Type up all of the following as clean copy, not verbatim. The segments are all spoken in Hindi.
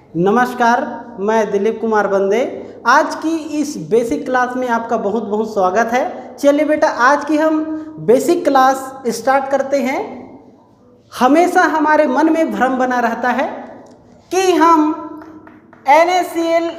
नमस्कार, मैं दिलीप कुमार बंदे। आज की इस बेसिक क्लास में आपका बहुत बहुत स्वागत है। चलिए बेटा, आज की हम बेसिक क्लास स्टार्ट करते हैं। हमेशा हमारे मन में भ्रम बना रहता है कि हम NaCl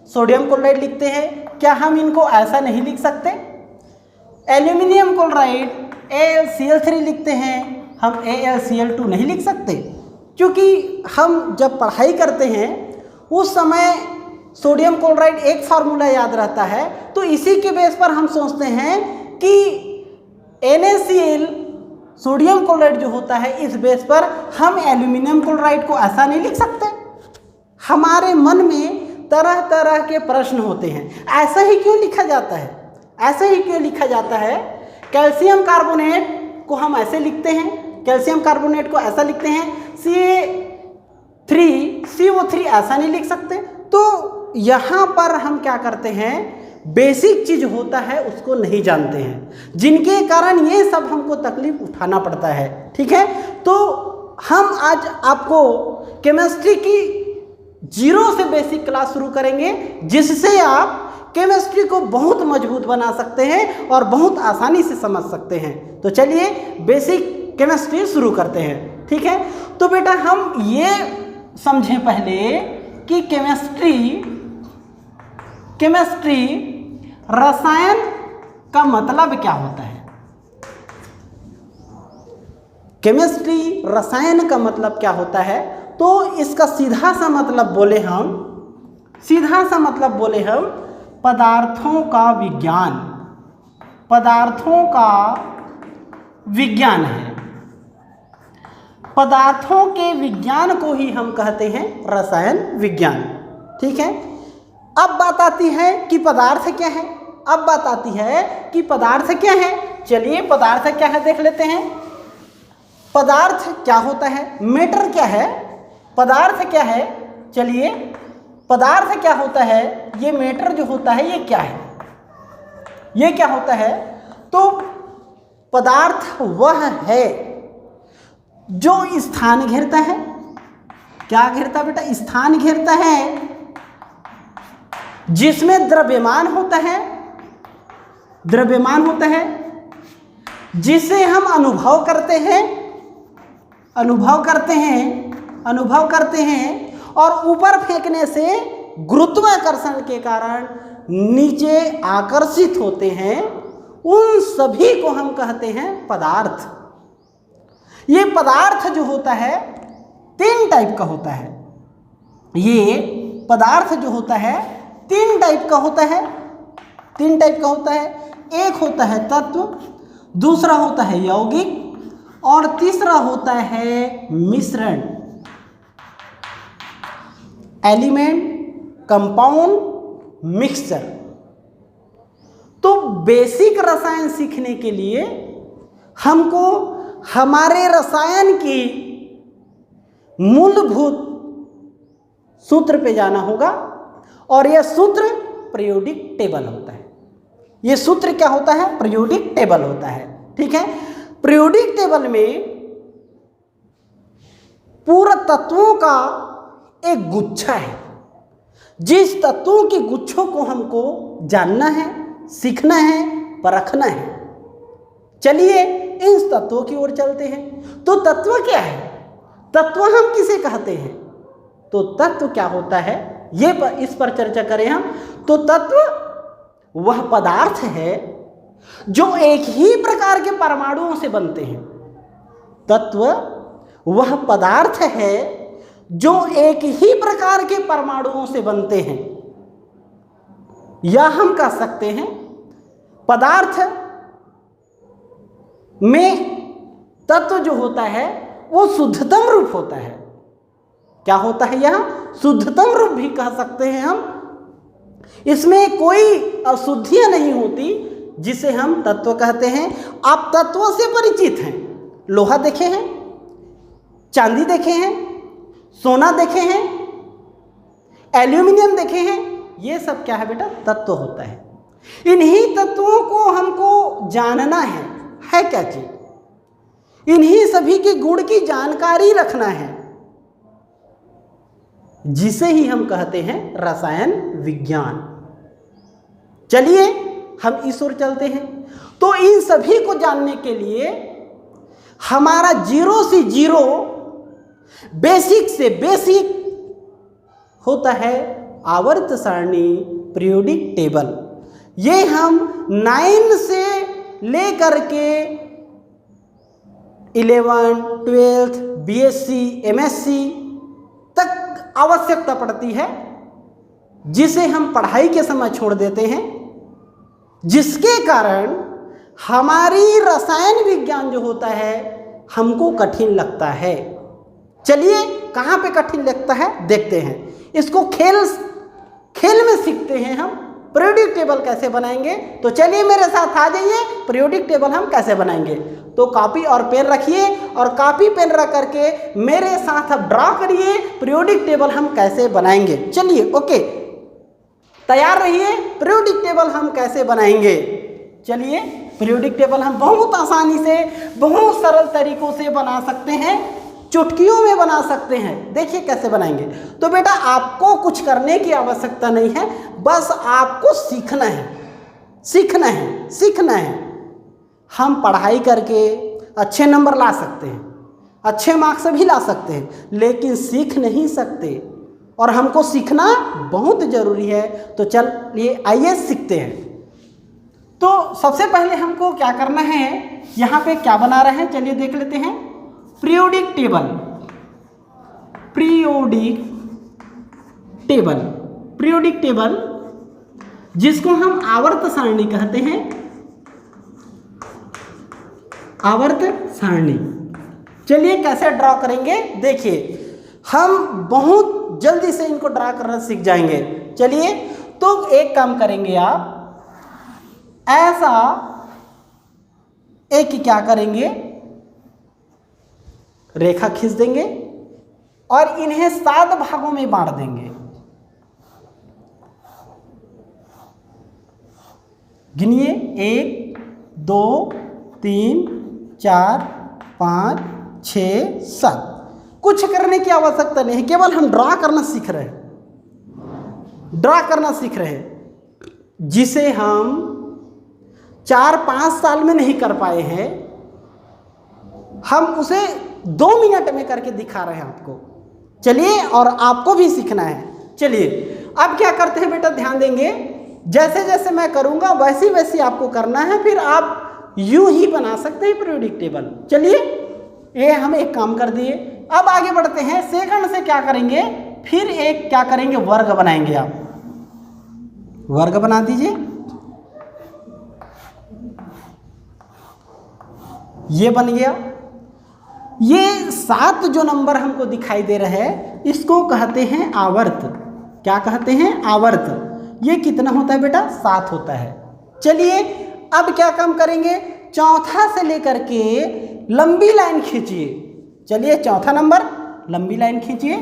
सोडियम क्लोराइड लिखते हैं, क्या हम इनको ऐसा नहीं लिख सकते? एल्यूमिनियम क्लोराइड AlCl3 लिखते हैं, हम AlCl2 नहीं लिख सकते? क्योंकि हम जब पढ़ाई करते हैं उस समय सोडियम क्लोराइड एक फार्मूला याद रहता है, तो इसी के बेस पर हम सोचते हैं कि NaCl सोडियम क्लोराइड जो होता है, इस बेस पर हम एल्यूमिनियम क्लोराइड को ऐसा नहीं लिख सकते। हमारे मन में तरह तरह के प्रश्न होते हैं, ऐसा ही क्यों लिखा जाता है, ऐसा ही क्यों लिखा जाता है? कैल्शियम कार्बोनेट को हम ऐसे लिखते हैं, कैल्शियम कार्बोनेट को ऐसा लिखते हैं, CO3 ऐसा नहीं लिख सकते। तो यहाँ पर हम क्या करते हैं, बेसिक चीज होता है उसको नहीं जानते हैं, जिनके कारण ये सब हमको तकलीफ उठाना पड़ता है। ठीक है, तो हम आज आपको केमिस्ट्री की जीरो से बेसिक क्लास शुरू करेंगे, जिससे आप केमिस्ट्री को बहुत मजबूत बना सकते हैं और बहुत आसानी से समझ सकते हैं। तो चलिए बेसिक केमिस्ट्री शुरू करते हैं। ठीक है, तो बेटा हम ये समझें पहले कि केमिस्ट्री रसायन का मतलब क्या होता है। केमिस्ट्री रसायन का मतलब क्या होता है? तो इसका सीधा सा मतलब बोले हम पदार्थों का विज्ञान है। पदार्थों के विज्ञान को ही हम कहते हैं रसायन विज्ञान। ठीक है, अब बात आती है कि पदार्थ क्या है। चलिए पदार्थ क्या है देख लेते हैं। पदार्थ क्या होता है, मैटर क्या है, पदार्थ क्या है। चलिए पदार्थ क्या होता है, ये मैटर जो होता है ये क्या है, ये क्या होता है? तो पदार्थ वह है जो स्थान घेरता है। क्या घेरता बेटा? स्थान घेरता है, जिसमें द्रव्यमान होता है, जिसे हम अनुभव करते हैं और ऊपर फेंकने से गुरुत्वाकर्षण के कारण नीचे आकर्षित होते हैं। उन सभी को हम कहते हैं पदार्थ। ये पदार्थ जो होता है तीन टाइप का होता है। ये पदार्थ जो होता है तीन टाइप का होता है। एक होता है तत्व, दूसरा होता है यौगिक और तीसरा होता है मिश्रण। Element, compound, mixture. तो बेसिक रसायन सीखने के लिए हमको हमारे रसायन की मूलभूत सूत्र पे जाना होगा, और यह सूत्र पीरियोडिक टेबल होता है। यह सूत्र क्या होता है? पीरियोडिक टेबल होता है। ठीक है, पीरियोडिक टेबल में पूरा तत्वों का एक गुच्छा है। जिस तत्वों के गुच्छों को हमको जानना है, सीखना है, परखना है। चलिए इन तत्वों की ओर चलते हैं। तो तत्व क्या है, तत्व हम किसे कहते हैं? तो तत्व क्या होता है, ये इस पर चर्चा करें हम। तो तत्व वह पदार्थ है जो एक ही प्रकार के परमाणुओं से बनते हैं। तत्व वह पदार्थ है जो एक ही प्रकार के परमाणुओं से बनते हैं, या हम कह सकते हैं पदार्थ में तत्व जो होता है वो शुद्धतम रूप होता है। क्या होता है? यह शुद्धतम रूप भी कह सकते हैं हम। इसमें कोई अशुद्धियां नहीं होती, जिसे हम तत्व कहते हैं। आप तत्वों से परिचित हैं, लोहा देखे हैं, चांदी देखे हैं, सोना देखे हैं, एल्यूमिनियम देखे हैं। ये सब क्या है बेटा? तत्व होता है। इन्हीं तत्वों को हमको जानना है क्या चीज? इन्हीं सभी के गुण की जानकारी रखना है। जिसे ही हम कहते हैं रसायन विज्ञान। चलिए हम इस ओर चलते हैं। तो इन सभी को जानने के लिए हमारा 0 से 0 बेसिक से बेसिक होता है आवर्त सारणी, पीरियोडिक टेबल। ये हम 9 से लेकर के 11, 12, BSc, MSc तक आवश्यकता पड़ती है, जिसे हम पढ़ाई के समय छोड़ देते हैं, जिसके कारण हमारी रसायन विज्ञान जो होता है हमको कठिन लगता है। चलिए कहाँ पे कठिन लगता है देखते हैं। इसको खेल में सीखते हैं हम पीरियोडिक टेबल कैसे बनाएंगे। तो चलिए मेरे साथ आ जाइए, पीरियोडिक टेबल हम कैसे बनाएंगे। तो कॉपी और पेन रखिए और कॉपी पेन रख करके मेरे साथ अब ड्रा करिए पीरियोडिक टेबल हम कैसे बनाएंगे। चलिए ओके, तैयार रहिए। पीरियोडिक टेबल हम कैसे बनाएंगे। चलिए पीरियोडिक टेबल हम बहुत आसानी से, बहुत सरल तरीकों से बना सकते हैं, चुटकियों में बना सकते हैं। देखिए कैसे बनाएंगे। तो बेटा आपको कुछ करने की आवश्यकता नहीं है, बस आपको सीखना है, सीखना है, सीखना है। हम पढ़ाई करके अच्छे नंबर ला सकते हैं, अच्छे मार्क्स भी ला सकते हैं, लेकिन सीख नहीं सकते, और हमको सीखना बहुत ज़रूरी है। तो चलिए आइए सीखते हैं। तो सबसे पहले हमको क्या करना है, यहाँ पे क्या बना रहे हैं चलिए देख लेते हैं। Periodic table, periodic table, periodic table जिसको हम आवर्त सारणी कहते हैं, आवर्त सारणी। चलिए कैसे ड्रा करेंगे देखिए, हम बहुत जल्दी से इनको ड्रा करना सीख जाएंगे। चलिए तो एक काम करेंगे, आप ऐसा एक क्या करेंगे, रेखा खींच देंगे और इन्हें 7 भागों में बांट देंगे। गिनिए 1, 2, 3, 4, 5, 6, 7। कुछ करने की आवश्यकता नहीं है, केवल हम ड्रा करना सीख रहे हैं, ड्रा करना सीख रहे हैं, जिसे हम 4-5 साल में नहीं कर पाए हैं, हम उसे 2 मिनट में करके दिखा रहे हैं आपको। चलिए और आपको भी सीखना है। चलिए अब क्या करते हैं बेटा, ध्यान देंगे, जैसे जैसे मैं करूंगा वैसे वैसे आपको करना है, फिर आप यूं ही बना सकते हैं पीरियोडिक टेबल। चलिए ये हम एक काम कर दिए, अब आगे बढ़ते हैं। सेकंड से क्या करेंगे, फिर एक क्या करेंगे, वर्ग बनाएंगे। आप वर्ग बना दीजिए, ये बन गया। ये 7 जो नंबर हमको दिखाई दे रहे हैं इसको कहते हैं आवर्त। क्या कहते हैं, आवर्त। ये कितना होता है बेटा, 7 होता है। चलिए अब क्या काम करेंगे, चौथा से लेकर के लंबी लाइन खींचिए। चलिए चौथा नंबर लंबी लाइन खींचिए।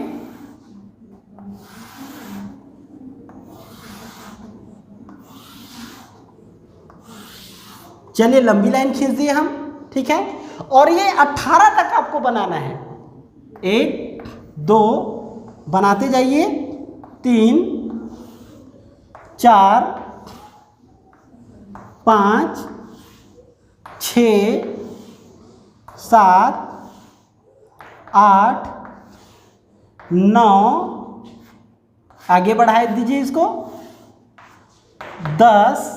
चलिए लंबी लाइन खींच दिए हम, ठीक है। और ये 18 तक आपको बनाना है। 1, 2 बनाते जाइए, 3, 4, 5, 6, 7, 8, 9, आगे बढ़ा दीजिए इसको, 10,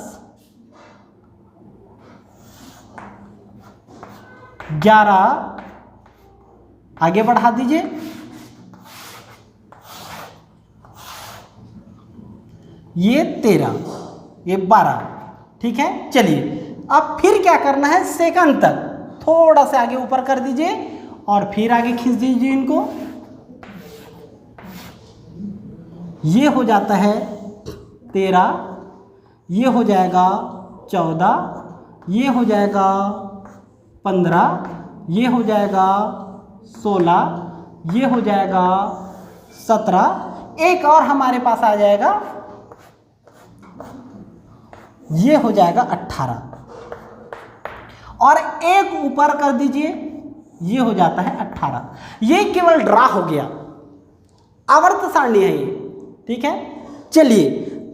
11, आगे बढ़ा दीजिए, ये 13, ये 12, ठीक है। चलिए अब फिर क्या करना है, सेकंड तक थोड़ा सा आगे ऊपर कर दीजिए और फिर आगे खींच दीजिए इनको। ये हो जाता है 13, ये हो जाएगा 14, ये हो जाएगा 15, ये हो जाएगा 16, ये हो जाएगा 17, एक और हमारे पास आ जाएगा, ये हो जाएगा 18, और एक ऊपर कर दीजिए, ये हो जाता है 18। ये केवल ड्रा हो गया, आवर्त सारणी है ये, ठीक है। चलिए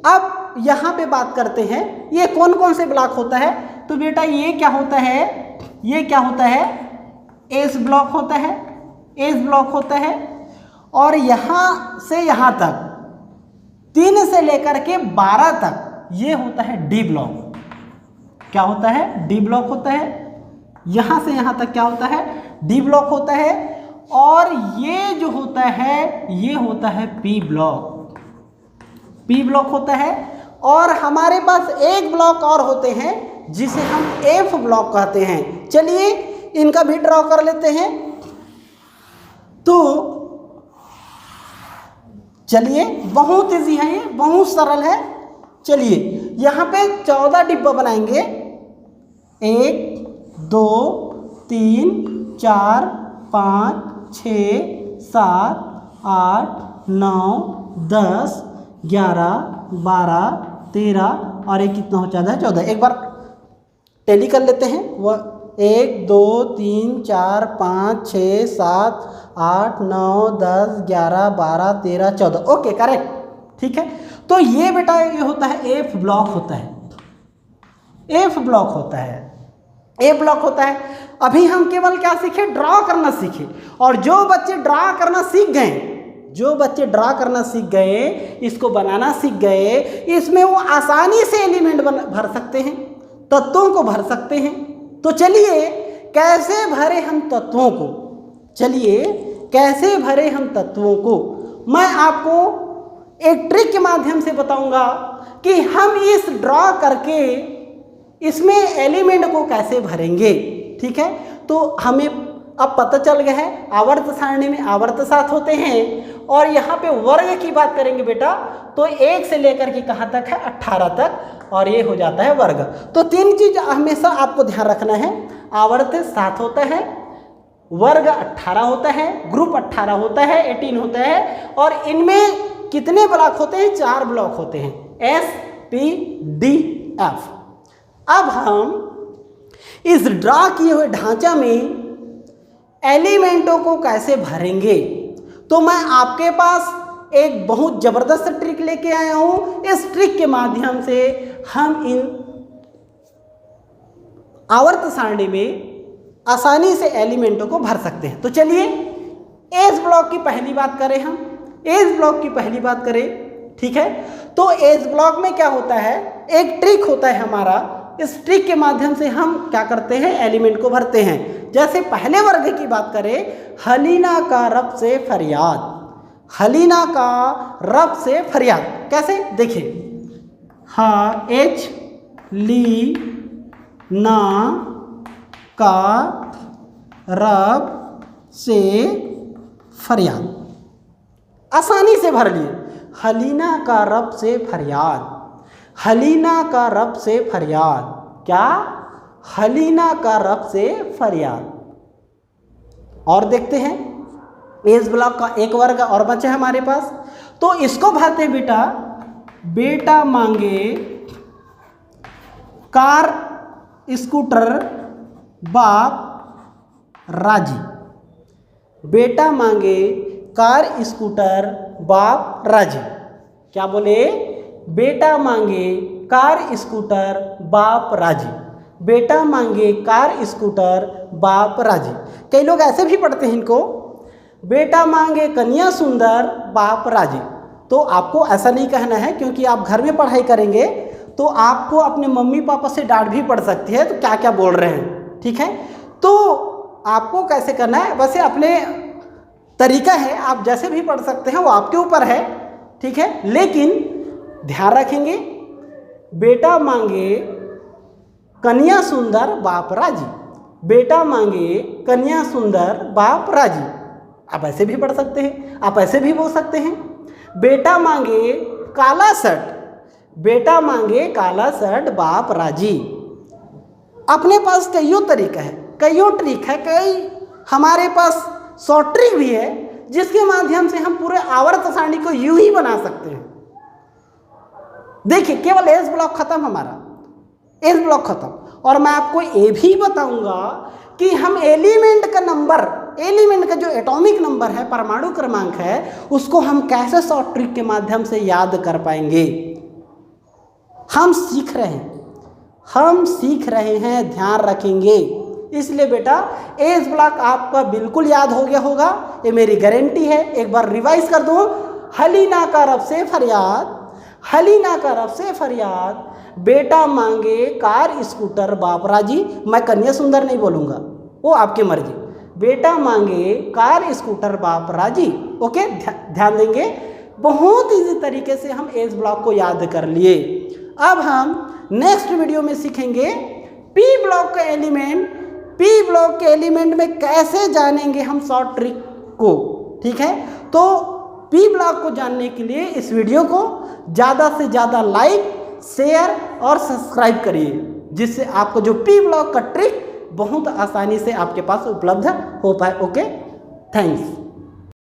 अब यहाँ पे बात करते हैं ये कौन कौन से ब्लॉक होता है। तो बेटा ये क्या होता है, ये क्या होता है, एस ब्लॉक होता है, एस ब्लॉक होता है। और यहाँ से यहाँ तक 3 से लेकर के 12 तक ये होता है डी ब्लॉक। क्या होता है, डी ब्लॉक होता है। यहाँ से यहाँ तक क्या होता है, डी ब्लॉक होता है। और ये जो होता है ये होता है पी ब्लॉक, पी ब्लॉक होता है। और हमारे पास एक ब्लॉक और होते हैं जिसे हम एफ ब्लॉक कहते हैं। चलिए इनका भी ड्रॉ कर लेते हैं। तो चलिए बहुत इजी है, ये बहुत सरल है। चलिए यहाँ पे 14 डिब्बा बनाएंगे, 1 2 3 4 5 6 7 8 9 10 11 12 13 और एक कितना हो जाता है 14। एक बार टैली कर लेते हैं। वह 1 2 3 4 5 6 7 8 9 10 11 12 13 14। ओके करेक्ट, ठीक है। तो ये बेटा ये होता है एफ ब्लॉक होता है, एफ ब्लॉक होता है, ए ब्लॉक होता है। अभी हम केवल क्या सीखे, ड्रॉ करना सीखे। और जो बच्चे ड्रॉ करना सीख गए, जो बच्चे ड्रॉ करना सीख गए, इसको बनाना सीख गए, इसमें वो आसानी से एलिमेंट भर सकते हैं, तत्वों को भर सकते हैं। तो चलिए कैसे भरे हम तत्वों को, चलिए कैसे भरे हम तत्वों को, मैं आपको एक ट्रिक के माध्यम से बताऊंगा कि हम इस ड्रॉ करके इसमें एलिमेंट को कैसे भरेंगे, ठीक है। तो हमें अब पता चल गया है आवर्त सारणी में आवर्त 7 होते हैं। और यहाँ पे वर्ग की बात करेंगे बेटा तो 1 से लेकर के कहाँ तक है, 18 तक, और ये हो जाता है वर्ग। तो 3 चीज हमेशा आपको ध्यान रखना है, आवर्त 7 होता है, वर्ग 18 होता है, ग्रुप 18 होता है, 18 होता है। और इनमें कितने ब्लॉक होते हैं, 4 ब्लॉक होते हैं, एस पी डी एफ। अब हम इस ड्रॉ किए हुए ढांचा में एलिमेंटों को कैसे भरेंगे, तो मैं आपके पास एक बहुत ज़बरदस्त ट्रिक लेके आया हूं। इस ट्रिक के माध्यम से हम इन आवर्त सारणी में आसानी से एलिमेंटों को भर सकते हैं। तो चलिए एस ब्लॉक की पहली बात करें, हम एस ब्लॉक की पहली बात करें, ठीक है। तो एस ब्लॉक में क्या होता है, एक ट्रिक होता है हमारा। इस ट्रिक के माध्यम से हम क्या करते हैं, एलिमेंट को भरते हैं। जैसे पहले वर्ग की बात करें, हलीना का रब से फरियाद, हलीना का रब से फरियाद कैसे, देखिए, हा एच ली ना का रब से फरियाद, आसानी से भर लिए, हलीना का रब से फरियाद, हलीना का रब से फरियाद, क्या, हलीना का रब से फरियाद। और देखते हैं एस ब्लॉक का एक वर्ग और बचा है हमारे पास, तो इसको भरते हैं बेटा, बेटा मांगे कार स्कूटर बाप राजी, बेटा मांगे कार स्कूटर बाप राजी। क्या बोले, बेटा मांगे कार स्कूटर बाप राजी, बेटा मांगे कार स्कूटर बाप राजी। कई लोग ऐसे भी पढ़ते हैं इनको, बेटा मांगे कन्या सुंदर बाप राजी। तो आपको ऐसा नहीं कहना है, क्योंकि आप घर में पढ़ाई करेंगे तो आपको अपने मम्मी पापा से डांट भी पड़ सकती है, तो क्या क्या बोल रहे हैं, ठीक है। तो आपको कैसे करना है, वैसे अपने तरीका है, आप जैसे भी पढ़ सकते हैं, वो आपके ऊपर है, ठीक है। लेकिन ध्यान रखेंगे, बेटा मांगे कन्या सुंदर बाप राजी, बेटा मांगे कन्या सुंदर बाप राजी। आप ऐसे भी पढ़ सकते हैं, आप ऐसे भी बोल सकते हैं, बेटा मांगे काला शर्ट, बेटा मांगे काला शर्ट बाप राजी। अपने पास कईयों तरीका है, कईयों ट्रिक है, कई हमारे पास शॉर्ट ट्रिक भी है, जिसके माध्यम से हम पूरे आवर्त सारणी को यूं ही बना सकते हैं। देखिए केवल एस ब्लॉक खत्म, हमारा एस ब्लॉक खत्म। और मैं आपको ये भी बताऊंगा कि हम एलिमेंट का नंबर एलिमेंट का जो एटॉमिक नंबर है, परमाणु क्रमांक है, उसको हम कैसे शॉर्ट ट्रिक के माध्यम से याद कर पाएंगे। हम सीख रहे हैं, ध्यान रखेंगे। इसलिए बेटा एज ब्लॉक आपका बिल्कुल याद हो गया होगा, ये मेरी गारंटी है। एक बार रिवाइज कर दूं, हलीना का रब से फरियाद, हलीना का रब से फरियाद, बेटा मांगे कार स्कूटर बाप राजी। मैं कन्या सुंदर नहीं बोलूँगा, वो आपकी मर्जी। बेटा मांगे कार स्कूटर बाप राजी। ओके, ध्यान देंगे। बहुत इजी तरीके से हम एज ब्लॉक को याद कर लिए। अब हम नेक्स्ट वीडियो में सीखेंगे पी ब्लॉक का एलिमेंट, पी ब्लॉक के एलिमेंट में कैसे जानेंगे हम शॉर्ट ट्रिक को। ठीक है, तो पी ब्लॉक को जानने के लिए इस वीडियो को ज़्यादा से ज़्यादा लाइक, शेयर और सब्सक्राइब करिए, जिससे आपको जो पी ब्लॉक का ट्रिक बहुत आसानी से आपके पास उपलब्ध हो पाए। Okay, thanks.